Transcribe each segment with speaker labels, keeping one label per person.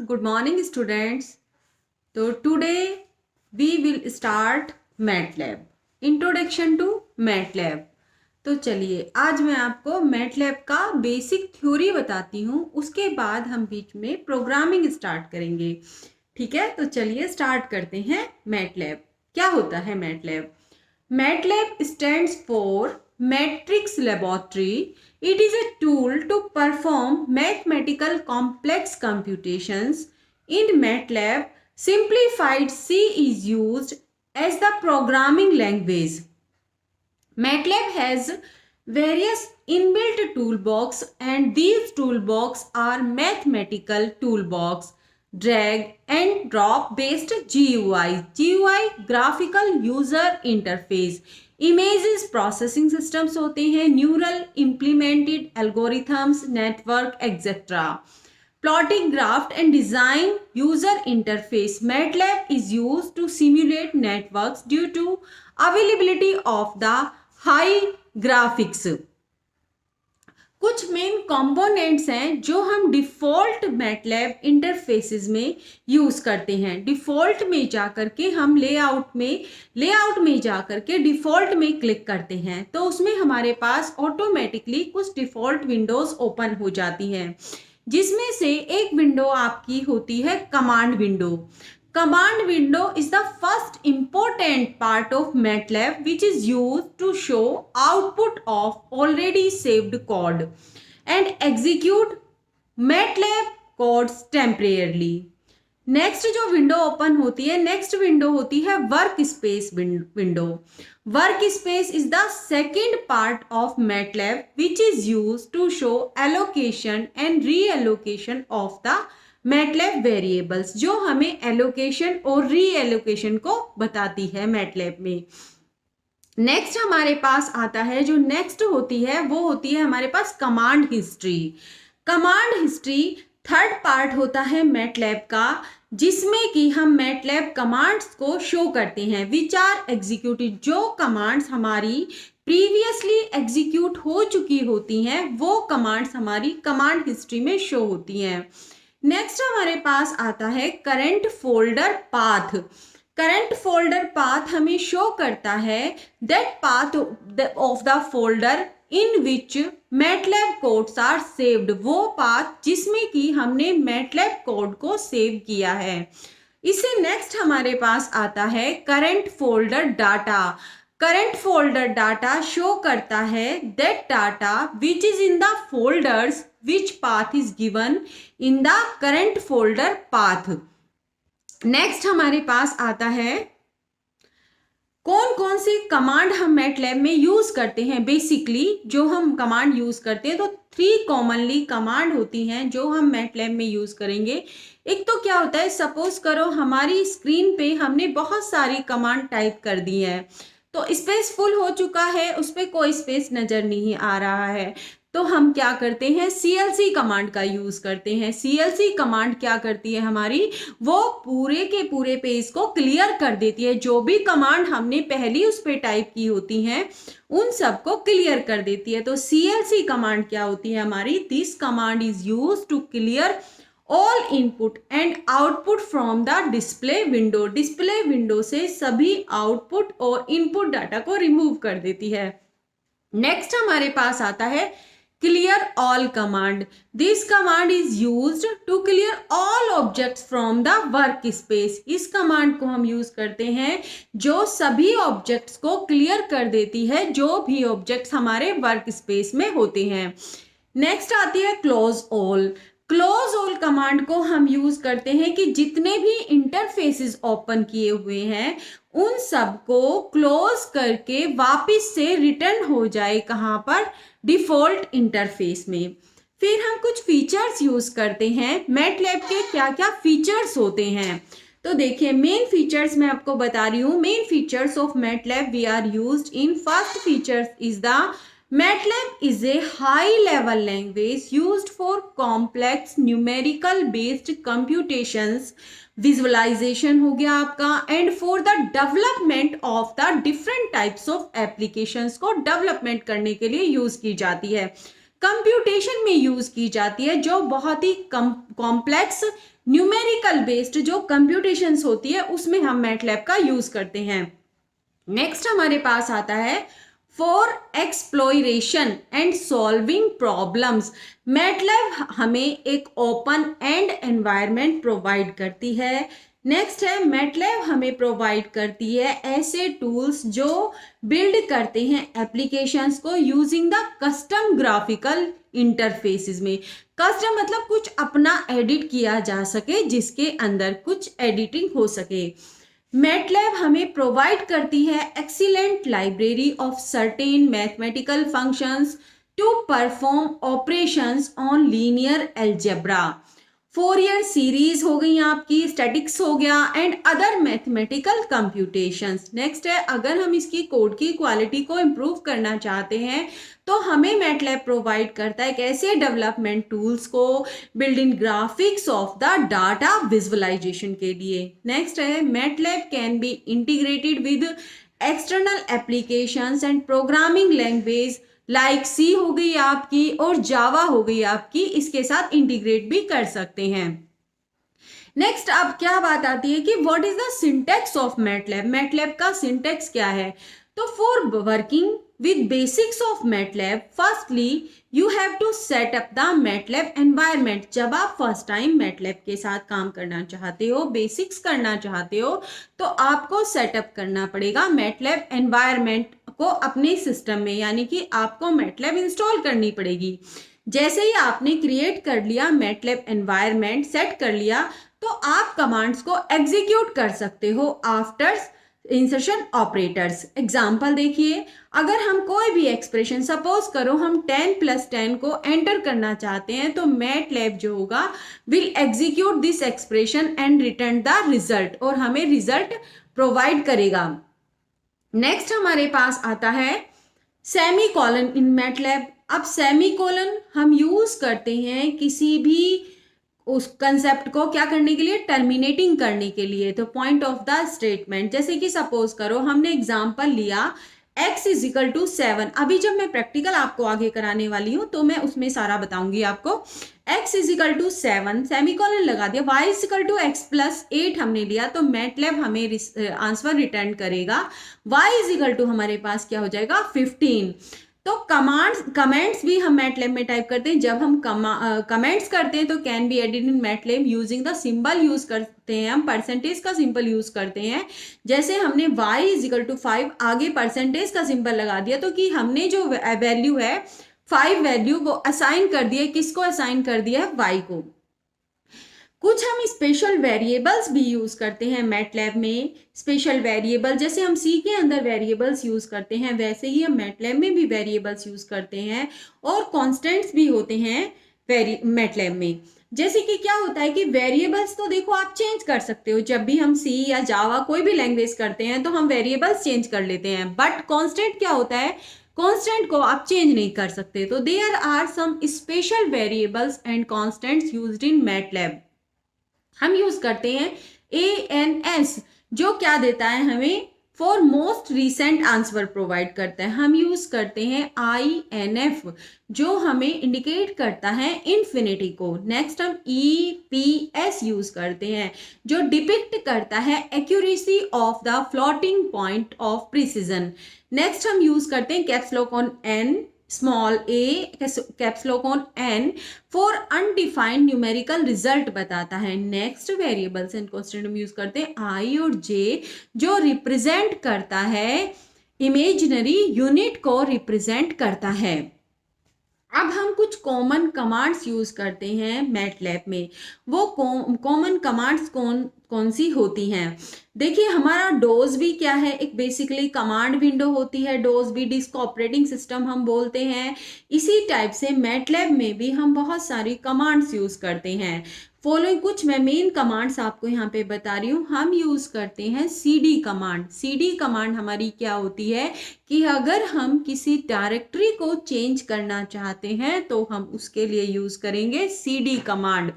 Speaker 1: Good morning, students. So today we will start MATLAB. Introduction to MATLAB. तो चलिए आज मैं आपको MATLAB का बेसिक थ्योरी बताती हूँ, उसके बाद हम बीच में प्रोग्रामिंग स्टार्ट करेंगे। ठीक है, तो चलिए स्टार्ट करते हैं। MATLAB क्या होता है? MATLAB stands for Matrix Laboratory. It is a tool to perform mathematical complex computations. In MATLAB, simplified C is used as the programming language. MATLAB has various inbuilt toolbox, and these toolbox are mathematical toolbox, drag and drop based GUI graphical user interface, images processing systems होते हैं, neural implemented algorithms, network etc. Plotting graph and design user interface. MATLAB is used to simulate networks due to availability of the high graphics. कुछ main components हैं जो हम default MATLAB interfaces में use करते हैं। Default में जाकर के हम लेआउट में जाकर के डिफ़ॉल्ट में क्लिक करते हैं तो उसमें हमारे पास ऑटोमेटिकली कुछ डिफ़ॉल्ट विंडोज़ ओपन हो जाती हैं, जिसमें से एक विंडो आपकी होती है command window. Command window is the first important part of MATLAB, which is used to show output of already saved code and execute MATLAB codes temporarily. Next जो विंडो ओपन होती है, नेक्स्ट विंडो होती है work space window. Work space is the second part of MATLAB which is use to show allocation and reallocation of the MATLAB variables, जो हमें allocation और री allocation को बताती है MATLAB में। नेक्स्ट हमारे पास आता है, जो नेक्स्ट होती है वो होती है हमारे पास command history. Command history third part होता है MATLAB का, जिसमें कि हम MATLAB कमांड्स को शो करते हैं विच आर एग्जीक्यूटेड। जो कमांड्स हमारी प्रीवियसली एग्जीक्यूट हो चुकी होती हैं वो कमांड्स हमारी कमांड हिस्ट्री में शो होती हैं। नेक्स्ट हमारे पास आता है current folder path. Current folder path हमें शो करता है that path of the folder in which MATLAB codes are saved, वो पाथ जिसमें कि हमने MATLAB कोड को सेव किया है। इससे नेक्स्ट हमारे पास आता है current folder data. Current folder data show करता है that data which is in the folders which path is given in the current folder path. Next हमारे पास आता है कौन कौन सी कमांड हम MATLAB में यूज करते हैं। बेसिकली जो हम कमांड यूज करते हैं तो 3 कॉमनली कमांड होती हैं जो हम MATLAB में यूज करेंगे। एक तो क्या होता है, सपोज करो हमारी स्क्रीन पे हमने बहुत सारी कमांड टाइप कर दी है तो स्पेस फुल हो चुका है, उस पर कोई स्पेस नजर नहीं आ रहा है, तो हम क्या करते हैं, CLC कमांड का यूज करते हैं। CLC कमांड क्या करती है हमारी, वो पूरे के पूरे पेज को क्लियर कर देती है। जो भी कमांड हमने पहली उस पर टाइप की होती हैं उन सबको क्लियर कर देती है। तो CLC कमांड क्या होती है हमारी, this command is use to clear all input and output from the display window. Display window से सभी आउटपुट और इनपुट डाटा को रिमूव कर देती है। नेक्स्ट हमारे पास आता है clear all command. This command is used to clear all objects from the work space. इस कमांड को हम यूज करते हैं जो सभी ऑब्जेक्ट्स को क्लियर कर देती है, जो भी ऑब्जेक्ट्स हमारे वर्क स्पेस में होते हैं। नेक्स्ट आती है close all. Close all command को हम यूज करते हैं कि जितने भी इंटरफेसेस ओपन किए हुए हैं उन सबको क्लोज करके वापस से रिटर्न हो जाए, कहाँ पर, डिफॉल्ट इंटरफेस में। फिर हम कुछ फीचर्स यूज करते हैं। MATLAB के क्या क्या फीचर्स होते हैं तो देखिए, मेन फीचर्स मैं आपको बता रही हूँ। Main features of MATLAB we are used in first features is the MATLAB is a high-level language used for complex numerical-based computations, visualization हो गया आपका, and for the development of the different types of applications को development करने के लिए use की जाती है। कंप्यूटेशन में यूज की जाती है, जो बहुत ही कॉम्प्लेक्स न्यूमेरिकल बेस्ड जो कंप्यूटेशंस होती है उसमें हम मैटलैब का यूज करते हैं। नेक्स्ट हमारे पास आता है for exploration and solving problems. MATLAB हमें एक ओपन एंड एनवायरनमेंट प्रोवाइड करती है। नेक्स्ट है मैटलैब हमें प्रोवाइड करती है ऐसे टूल्स जो बिल्ड करते हैं एप्लीकेशंस को using the custom graphical interfaces में। कस्टम मतलब कुछ अपना एडिट किया जा सके, जिसके अंदर कुछ एडिटिंग हो सके। मैटलैब हमें प्रोवाइड करती है excellent library of certain mathematical functions to perform operations on linear algebra. Fourier series हो गई आपकी, स्टैटिक्स हो गया and other mathematical computations. Next है अगर हम इसकी कोड की क्वालिटी को इम्प्रूव करना चाहते हैं तो हमें मैटलैब प्रोवाइड करता है ऐसे डेवलपमेंट टूल्स को building graphics of the data visualisation के लिए। नेक्स्ट है MATLAB can be integrated with external applications and programming language like C हो गई आपकी और जावा हो गई आपकी, इसके साथ इंटीग्रेट भी कर सकते हैं। नेक्स्ट अब क्या बात आती है कि what is the syntax of MATLAB. MATLAB का सिंटैक्स क्या है? तो for working with basics of MATLAB, firstly you have to set up the MATLAB environment। जब आप फर्स्ट टाइम MATLAB के साथ काम करना चाहते हो, बेसिक्स करना चाहते हो, तो आपको सेटअप करना पड़ेगा MATLAB environment को अपने सिस्टम में, यानी कि आपको MATLAB इंस्टॉल करनी पड़ेगी। जैसे ही आपने क्रिएट कर लिया MATLAB environment, सेट कर लिया, तो आप कमांड्स को एग्जीक्यूट कर सकते हो आफ्टर इंसर्शन ऑपरेटर्स। एग्जाम्पल देखिए, अगर हम कोई भी एक्सप्रेशन सपोज करो हम 10 + 10 को एंटर करना चाहते हैं, तो मैटलैब जो होगा will execute this expression and return the result, और हमें रिजल्ट प्रोवाइड करेगा। नेक्स्ट हमारे पास आता है सेमीकोलन इन मैटलैब। अब सेमीकोलन हम यूज करते हैं किसी भी उस कंसेप्ट को क्या करने के लिए, टर्मिनेटिंग करने के लिए। तो पॉइंट ऑफ द स्टेटमेंट, जैसे कि सपोज करो हमने एग्जांपल लिया x = 7। अभी जब मैं प्रैक्टिकल आपको आगे कराने वाली हूं तो मैं उसमें सारा बताऊंगी आपको। x = 7 सेमीकोलन लगा दिया, y = x + 8 हमने लिया, तो मैटलैब हमें आंसर रिटर्न करेगा y = हमारे पास क्या हो जाएगा 15। तो कमेंट्स भी हम मैटलैब में टाइप करते हैं। जब हम कमेंट्स करते हैं तो can be added in MATLAB using the symbol use करते हैं, हम परसेंटेज का सिंबल यूज करते हैं। जैसे हमने y = 5 आगे परसेंटेज का सिंबल लगा दिया, तो कि हमने जो वैल्यू है 5 वैल्यू वो असाइन कर दिया, किसको असाइन कर दिया है, y को। कुछ हम स्पेशल वेरिएबल्स भी यूज करते हैं मैटलैब में। स्पेशल वेरिएबल जैसे हम सी के अंदर वेरिएबल्स यूज करते हैं, वैसे ही हम मैटलैब में भी वेरिएबल्स यूज करते हैं, और कॉन्स्टेंट्स भी होते हैं मैटलैब में। जैसे कि क्या होता है कि वेरिएबल्स तो देखो आप चेंज कर सकते हो, जब भी हम सी या जावा कोई भी लैंग्वेज करते हैं तो हम वेरिएबल्स चेंज कर लेते हैं, बट कॉन्स्टेंट क्या होता है, कॉन्स्टेंट को आप चेंज नहीं कर सकते। तो there are some special variables and constants used in MATLAB. हम यूज करते हैं ANS, जो क्या देता है हमें for most recent answer provide करता है। हम यूज करते हैं INF, जो हमें इंडिकेट करता है इन्फिनिटी को। नेक्स्ट हम EPS यूज करते हैं, जो डिपिक्ट करता है accuracy of the floating point of precision. Next हम यूज करते हैं caps lock on N, small a, caps lock on N for undefined numerical result बताता है। नेक्स्ट वेरिएबल्स एंड कांस्टेंट हम यूज करते हैं I और J, जो रिप्रेजेंट करता है इमेजिनरी यूनिट को रिप्रेजेंट करता है। अब हम कुछ कॉमन कमांड्स यूज करते हैं मैटलैब में। वो कॉमन कमांड्स कौन सी होती हैं? देखिए हमारा डोज भी क्या है, एक बेसिकली कमांड विंडो होती है। डोज भी डिस्क ऑपरेटिंग सिस्टम हम बोलते हैं। इसी टाइप से मैटलैब में भी हम बहुत सारी कमांड्स यूज करते हैं। फॉलोइंग कुछ मैं मेन कमांड्स आपको यहाँ पे बता रही हूँ। हम यूज करते हैं CD कमांड। CD कमांड हमारी क्या होती है कि अगर हम किसी डायरेक्टरी को चेंज करना चाहते हैं तो हम उसके लिए यूज करेंगे CD कमांड।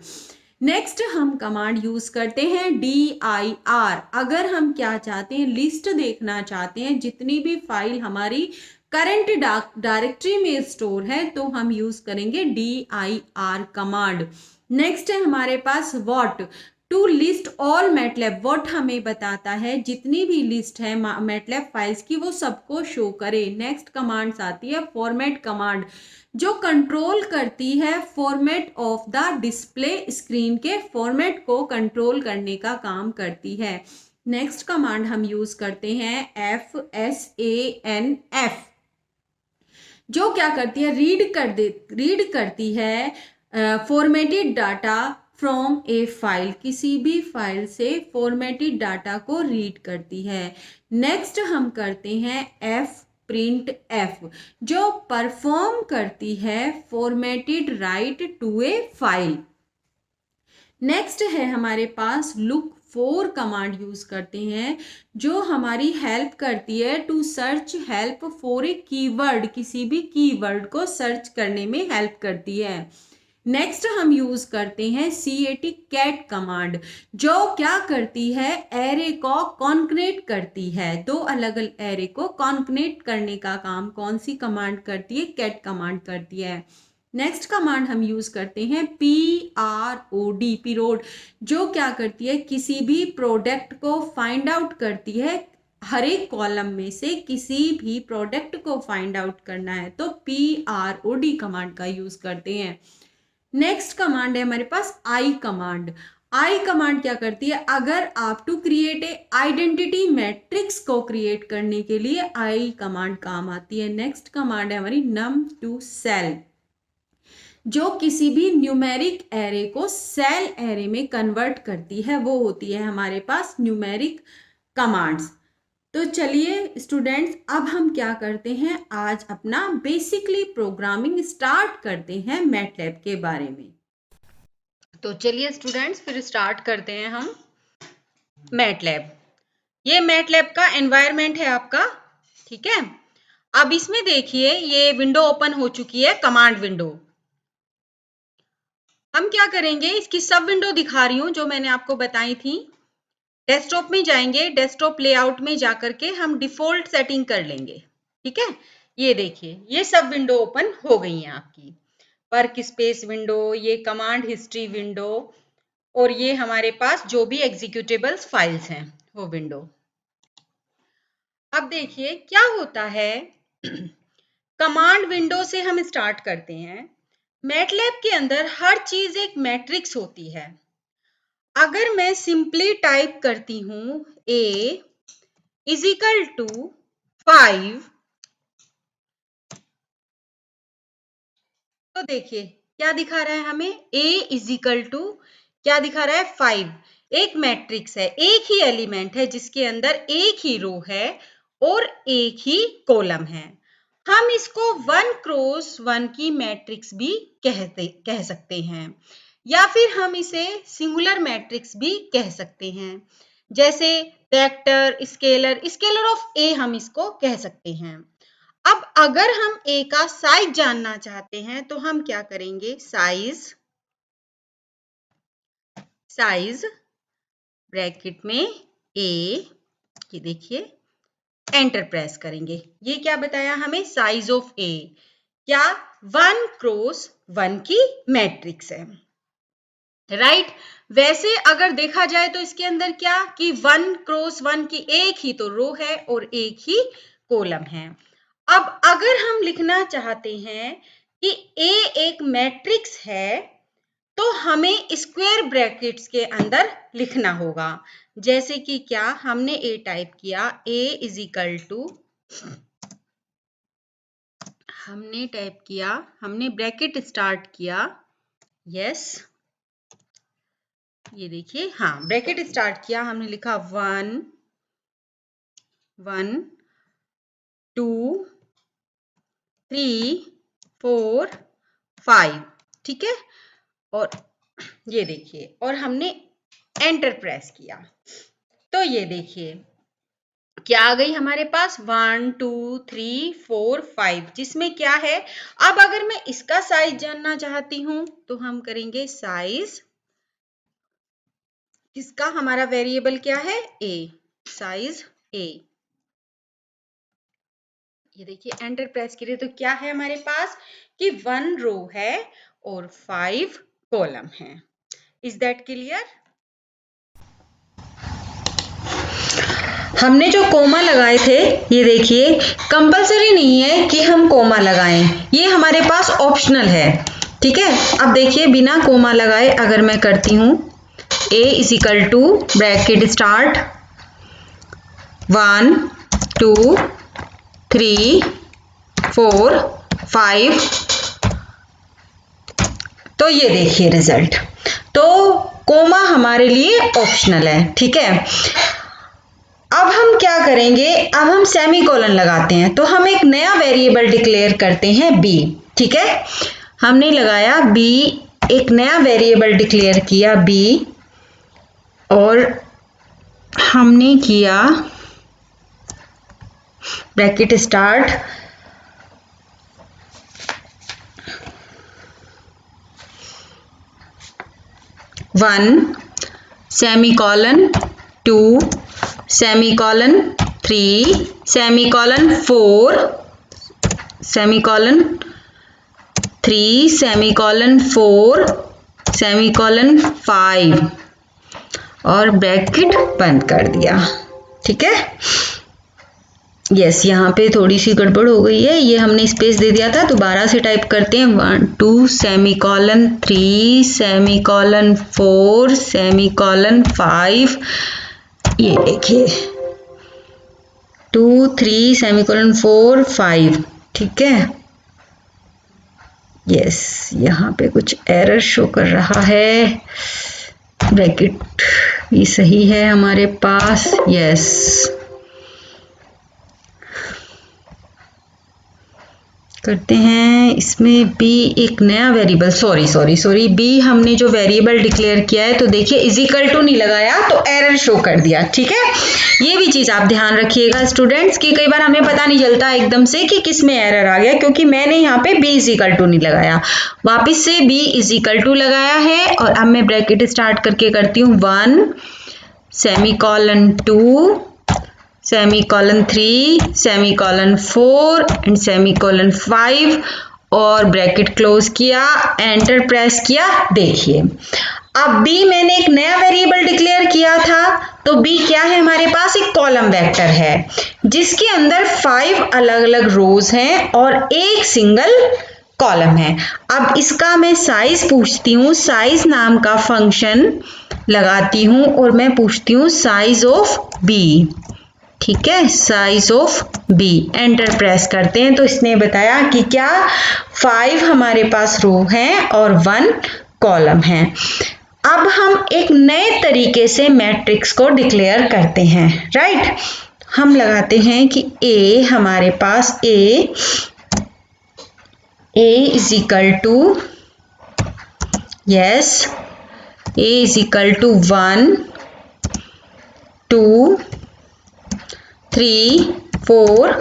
Speaker 1: नेक्स्ट हम कमांड यूज करते हैं DIR। अगर हम क्या चाहते हैं, लिस्ट देखना चाहते हैं, जितनी भी फाइल हमारी करंट डायरेक्टरी में स्टोर है तो हम यूज करेंगे dir कमांड। नेक्स्ट है हमारे पास what, to list all MATLAB. What हमें बताता है जितनी भी लिस्ट है मैटलैब फाइल्स की वो सबको शो करे। नेक्स्ट कमांड्स आती है फॉर्मेट कमांड, जो कंट्रोल करती है format of the display screen के फॉर्मेट को कंट्रोल करने का काम करती है। नेक्स्ट कमांड हम यूज करते हैं FSANF, जो क्या करती है, रीड करती है formatted data from A file, किसी भी फाइल से फॉर्मेटेड डाटा को रीड करती है। नेक्स्ट हम करते हैं printf, जो परफॉर्म करती है formatted write to a file. Next है हमारे पास लुक फॉर कमांड यूज करते हैं, जो हमारी हेल्प करती है to search help for a keyword, किसी भी कीवर्ड को सर्च करने में हेल्प करती है। नेक्स्ट हम यूज करते हैं CAT कमांड, जो क्या करती है, एरे को कॉन्कनेट करती है। दो अलग अलग एरे को कॉन्कनेट करने का काम कौन सी कमांड करती है, कैट कमांड करती है। नेक्स्ट कमांड हम यूज करते हैं PROD, जो क्या करती है, किसी भी प्रोडक्ट को फाइंड आउट करती है। हर एक कॉलम में से किसी भी प्रोडक्ट को फाइंड आउट करना है तो PROD कमांड का यूज करते हैं। नेक्स्ट कमांड है हमारे पास आई कमांड। आई कमांड क्या करती है, अगर आप to create a identity matrix को क्रिएट करने के लिए आई कमांड काम आती है। नेक्स्ट कमांड है हमारी num2cell, जो किसी भी न्यूमेरिक एरे को सेल एरे में कन्वर्ट करती है, वो होती है हमारे पास न्यूमेरिक कमांड्स। तो चलिए स्टूडेंट्स, अब हम क्या करते हैं, आज अपना बेसिकली प्रोग्रामिंग स्टार्ट करते हैं मैटलैब के बारे में। तो चलिए स्टूडेंट्स फिर स्टार्ट करते हैं हम मैटलैब। ये मैटलैब का एनवायरनमेंट है आपका, ठीक है। अब इसमें देखिए ये विंडो ओपन हो चुकी है, कमांड विंडो। हम क्या करेंगे, इसकी सब विंडो दिखा रही हूं जो मैंने आपको बताई थी। डेस्कटॉप में जाएंगे, डेस्कटॉप लेआउट में जाकर के हम डिफॉल्ट सेटिंग कर लेंगे, ठीक है। ये देखिए ये सब विंडो ओपन हो गई हैं आपकी, वर्क स्पेस विंडो, ये कमांड हिस्ट्री विंडो, और ये हमारे पास जो भी एग्जीक्यूटेबल्स फाइल्स हैं वो विंडो। अब देखिए क्या होता है, कमांड विंडो से हम स्टार्ट करते हैं। मैटलैब के अंदर हर चीज एक मैट्रिक्स होती है। अगर मैं सिंपली टाइप करती हूं a इज इक्वल टू 5, तो देखिए क्या दिखा रहा है हमें, a इज इक्वल टू क्या दिखा रहा है, 5। एक मैट्रिक्स है, एक ही एलिमेंट है जिसके अंदर एक ही रो है और एक ही कॉलम है। हम इसको 1 क्रॉस 1 की मैट्रिक्स भी कह सकते हैं, या फिर हम इसे सिंगुलर मैट्रिक्स भी कह सकते हैं, जैसे वेक्टर, स्केलर ऑफ ए हम इसको कह सकते हैं। अब अगर हम ए का साइज जानना चाहते हैं तो हम क्या करेंगे, साइज ब्रैकेट में ए, ये देखिए एंटर प्रेस करेंगे। ये क्या बताया हमें, साइज ऑफ ए, क्या 1 क्रॉस 1 की मैट्रिक्स है, राइट। वैसे अगर देखा जाए तो इसके अंदर क्या कि 1 क्रॉस 1 की एक ही तो रो है और एक ही कॉलम है। अब अगर हम लिखना चाहते हैं कि ए एक मैट्रिक्स है तो हमें स्क्वायर ब्रैकेट्स के अंदर लिखना होगा। जैसे कि क्या हमने ए टाइप किया, ए इज इक्वल टू, हमने ब्रैकेट स्टार्ट किया, यस, ये देखिए, हाँ ब्रैकेट स्टार्ट किया, हमने लिखा 1 1 2 3 4 5, ठीक है। और ये देखिए, और हमने एंटर प्रेस किया, तो ये देखिए क्या आ गई हमारे पास, 1 2 3 4 5, जिसमें क्या है। अब अगर मैं इसका साइज जानना चाहती हूं तो हम करेंगे साइज, इसका हमारा वेरिएबल क्या है, ए, साइज ए, ये देखिए एंटर प्रेस करिए तो क्या है हमारे पास कि 1 रो है और 5 कॉलम है। Is that clear? हमने जो कोमा लगाए थे, ये देखिए कंपलसरी नहीं है कि हम कोमा लगाएं, ये हमारे पास ऑप्शनल है। ठीक है, अब देखिए बिना कोमा लगाए अगर मैं करती हूँ a is equal to bracket start 1 2 3 4 5, तो ये देखिए रिजल्ट। तो कोमा हमारे लिए ऑप्शनल है। ठीक है, अब हम क्या करेंगे, अब हम सेमीकोलन लगाते हैं, तो हम एक नया वेरिएबल डिक्लेयर करते हैं b। ठीक है, हमने लगाया b, एक नया वेरिएबल डिक्लेयर किया b, और हमने किया bracket start 1 semicolon 2 semicolon 3 semicolon 4 semicolon 3 semicolon 4 semicolon 5 और ब्रैकेट बंद कर दिया। ठीक है, यस, यहाँ पे थोड़ी सी गड़बड़ हो गई है, ये हमने स्पेस दे दिया था, दोबारा से टाइप करते हैं 1 2 सेमीकोलन 3 सेमीकोलन 4 सेमीकोलन 5, ये देखिए 2 3 सेमीकोलन 4 5। ठीक है, यस, यहाँ पे कुछ एरर शो कर रहा है, ब्रैकेट भी सही है हमारे पास। यस, करते हैं इसमें b एक नया वेरिएबल, सॉरी b हमने जो वेरिएबल डिक्लेयर किया है, तो देखिए इज इक्वल टू नहीं लगाया तो एरर शो कर दिया। ठीक है, ये भी चीज आप ध्यान रखिएगा स्टूडेंट्स कि कई बार हमें पता नहीं चलता एकदम से कि किस में एरर आ गया, क्योंकि मैंने यहाँ पे b इज इक्वल टू नहीं लगाया, वापिस से b इज इक्वल टू लगाया है, और अब मैं ब्रैकेट स्टार्ट करके करती हूँ 1 semicolon 2 semicolon 3 semicolon 4 and semicolon 5 और ब्रैकेट क्लोज किया, एंटर प्रेस किया। देखिए अब b मैंने एक नया वेरिएबल डिक्लेयर किया था, तो b क्या है हमारे पास, एक कॉलम वेक्टर है जिसके अंदर 5 अलग अलग रोज हैं और एक सिंगल कॉलम है। अब इसका मैं साइज पूछती हूँ, साइज नाम का फंक्शन लगाती हूँ और मैं पूछती हूँ साइज ऑफ b। ठीक है, size of b, enter press करते हैं तो इसने बताया कि क्या 5 हमारे पास रो हैं और 1 कॉलम है। अब हम एक नए तरीके से मैट्रिक्स को डिक्लेयर करते हैं। राइट, हम लगाते हैं कि a हमारे पास a is equal to, yes, a is equal to 1 2 3 4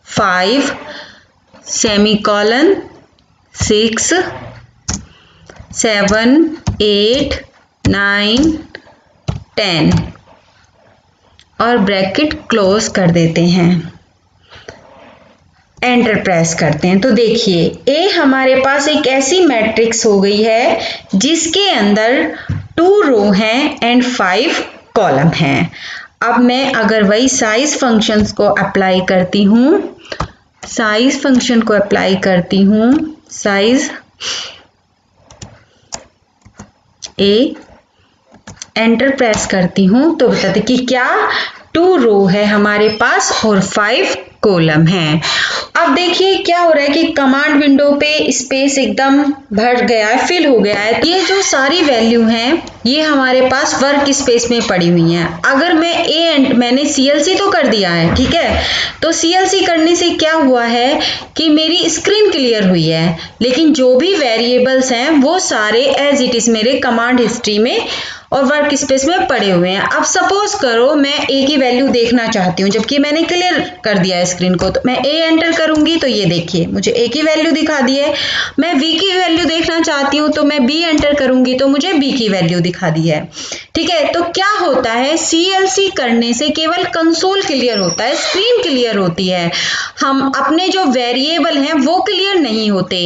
Speaker 1: 5 semicolon 6 7 8 9 10 और ब्रैकेट क्लोज कर देते हैं, एंटर प्रेस करते हैं। तो देखिए ए हमारे पास एक ऐसी मैट्रिक्स हो गई है जिसके अंदर 2 रो हैं एंड 5 कॉलम हैं। अब मैं अगर वही साइज फंक्शंस को अप्लाई करती हूँ, साइज फंक्शन को अप्लाई करती हूँ, साइज ए, एंटर प्रेस करती हूँ, तो बताते कि क्या 2 रो है हमारे पास और 5 कॉलम है। अब देखिए क्या हो रहा है कि कमांड विंडो पे स्पेस एकदम भर गया है, फिल हो गया है। ये जो सारी वैल्यू हैं ये हमारे पास वर्क स्पेस में पड़ी हुई हैं। अगर मैं मैंने CLC तो कर दिया है, ठीक है, तो CLC करने से क्या हुआ है कि मेरी स्क्रीन क्लियर हुई है, लेकिन जो भी वेरिएबल्स हैं वो सारे एज इट इज मेरे कमांड हिस्ट्री में
Speaker 2: और वर्क स्पेस में पड़े हुए हैं। अब सपोज करो मैं ए की वैल्यू देखना चाहती हूँ, जबकि मैंने क्लियर कर दिया है स्क्रीन को, तो मैं ए एंटर करूंगी तो ये देखिए मुझे ए की वैल्यू दिखा दी है। मैं बी की वैल्यू देखना चाहती हूँ तो मैं बी एंटर करूंगी तो मुझे बी की वैल्यू दिखा दी है। ठीक है, तो क्या होता है, सीएलसी करने से केवल कंसोल क्लियर होता है, स्क्रीन क्लियर होती है, हम अपने जो वेरिएबल हैं वो क्लियर नहीं होते।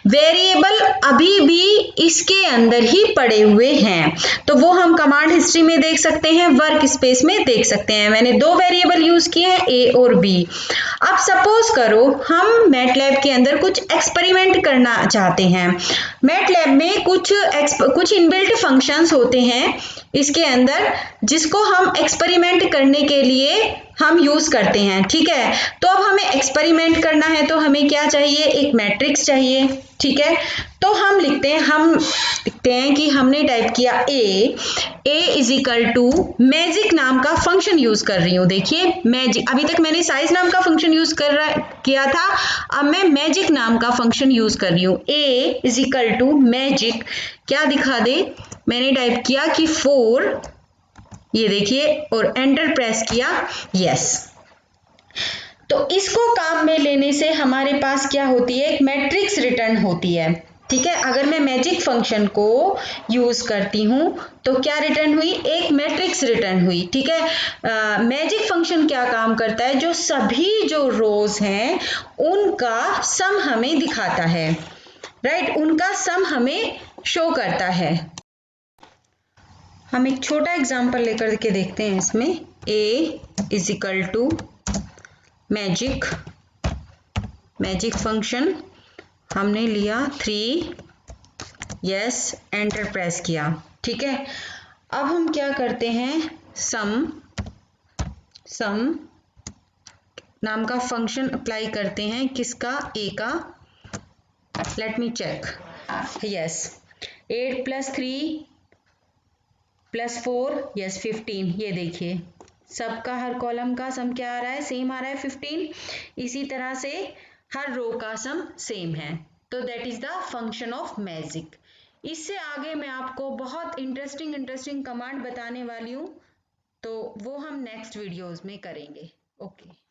Speaker 2: वेरिएबल अभी भी इसके अंदर ही पड़े हुए हैं, तो वो हम कमांड हिस्ट्री में देख सकते हैं, वर्क स्पेस में देख सकते हैं। मैंने दो वेरिएबल यूज किए हैं, ए और बी। अब सपोज करो हम मैटलैब के अंदर कुछ एक्सपेरिमेंट करना चाहते हैं। मैटलैब में कुछ इनबिल्ट फंक्शंस होते हैं इसके अंदर, जिसको हम एक्सपेरिमेंट करने के लिए हम यूज करते हैं। ठीक है, तो अब हमें एक्सपेरिमेंट करना है तो हमें क्या चाहिए, एक मैट्रिक्स चाहिए। ठीक है, तो हम लिखते हैं कि हमने टाइप किया ए इज इक्वल टू मैजिक नाम का फंक्शन यूज कर रही हूं। देखिए मैजिक, अभी तक मैंने साइज नाम का फंक्शन यूज किया था, अब मैं मैजिक नाम का फंक्शन यूज कर रही हूं। ए इज इक्वल टू मैजिक, क्या दिखा दे, मैंने टाइप किया कि 4, ये देखिए, और एंटर प्रेस किया, यस। तो इसको काम में लेने से हमारे पास क्या होती है, एक मैट्रिक्स रिटर्न होती है। ठीक है, अगर मैं मैजिक फंक्शन को यूज करती हूं तो क्या रिटर्न हुई, एक मैट्रिक्स रिटर्न हुई। ठीक है, मैजिक फंक्शन क्या काम करता है, जो सभी जो रोज हैं उनका सम हमें दिखाता है, राइट, उनका सम हमें शो करता है। हम एक छोटा एग्जांपल लेकर के देखते हैं इसमें। A is equal to magic function हमने लिया 3, यस, एंटर प्रेस किया। ठीक है, अब हम क्या करते हैं, सम नाम का फंक्शन अप्लाई करते हैं, किसका, ए का। Let me check, yes, 8 + 3 + 4, yes 15। ये देखिए सबका हर कॉलम का सम क्या आ रहा है, सेम आ रहा है 15। इसी तरह से हर रो का सम सेम है, तो that is the function of magic. इससे आगे मैं आपको बहुत इंटरेस्टिंग कमांड बताने वाली हूँ, तो वो हम नेक्स्ट वीडियोस में करेंगे। ओके।